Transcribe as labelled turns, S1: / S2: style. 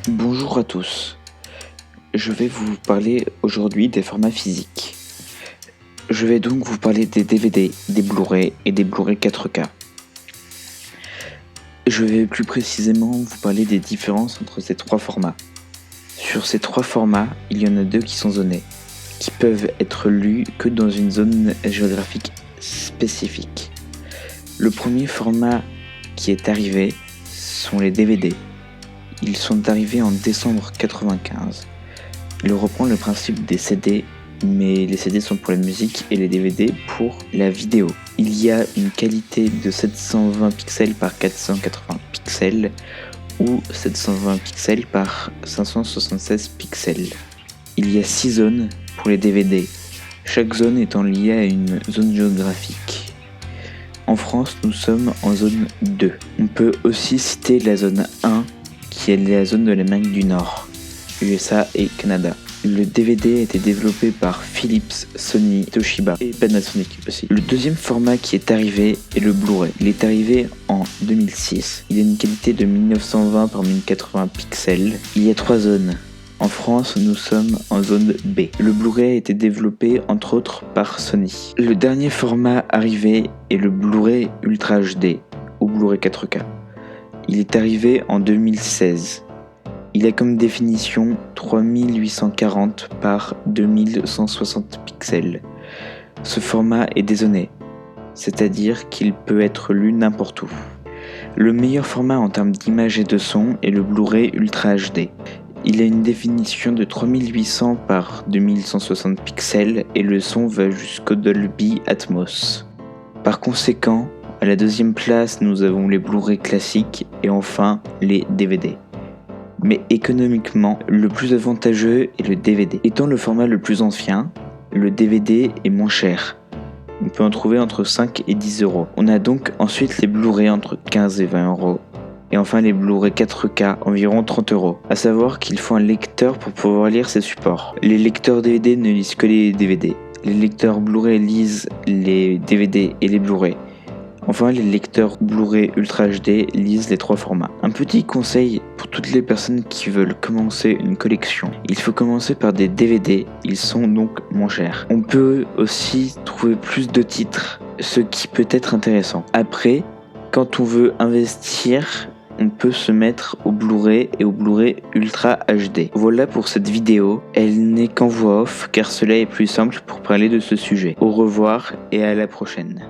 S1: Bonjour à tous, je vais vous parler aujourd'hui des formats physiques. Je vais donc vous parler des DVD, des Blu-ray et des Blu-ray 4K. Je vais plus précisément vous parler des différences entre ces trois formats. Sur ces trois formats, il y en a deux qui sont zonés, qui peuvent être lus que dans une zone géographique spécifique. Le premier format qui est arrivé sont les DVD. Ils sont arrivés en décembre 1995. Il reprend le principe des CD, mais les CD sont pour la musique et les DVD pour la vidéo. Il y a une qualité de 720 pixels par 480 pixels ou 720 pixels par 576 pixels. Il y a 6 zones pour les DVD, chaque zone étant liée à une zone géographique. En France, nous sommes en zone 2. On peut aussi citer la zone 1, qui est la zone de l'Amérique du Nord, USA et Canada. Le DVD a été développé par Philips, Sony, Toshiba et Panasonic aussi. Le deuxième format qui est arrivé est le Blu-ray. Il est arrivé en 2006. Il a une qualité de 1920 par 1080 pixels. Il y a 3 zones. En France, nous sommes en zone B. Le Blu-ray a été développé entre autres par Sony. Le dernier format arrivé est le Blu-ray Ultra HD ou Blu-ray 4K. Il est arrivé en 2016. Il a comme définition 3840 par 2160 pixels. Ce format est dézoné, c'est-à-dire qu'il peut être lu n'importe où. Le meilleur format en termes d'image et de son est le Blu-ray Ultra HD. Il a une définition de 3800 par 2160 pixels et le son va jusqu'au Dolby Atmos. Par conséquent, à la deuxième place, nous avons les Blu-ray classiques et enfin les DVD. Mais économiquement, le plus avantageux est le DVD. Étant le format le plus ancien, le DVD est moins cher. On peut en trouver entre 5 et 10 euros. On a donc ensuite les Blu-ray entre 15 et 20 euros. Et enfin les Blu-ray 4K environ 30 euros. A savoir qu'il faut un lecteur pour pouvoir lire ces supports. Les lecteurs DVD ne lisent que les DVD. Les lecteurs Blu-ray lisent les DVD et les Blu-ray. Enfin, les lecteurs Blu-ray Ultra HD lisent les trois formats. Un petit conseil pour toutes les personnes qui veulent commencer une collection. Il faut commencer par des DVD, ils sont donc moins chers. On peut aussi trouver plus de titres, ce qui peut être intéressant. Après, quand on veut investir, on peut se mettre au Blu-ray et au Blu-ray Ultra HD. Voilà pour cette vidéo, elle n'est qu'en voix off car cela est plus simple pour parler de ce sujet. Au revoir et à la prochaine.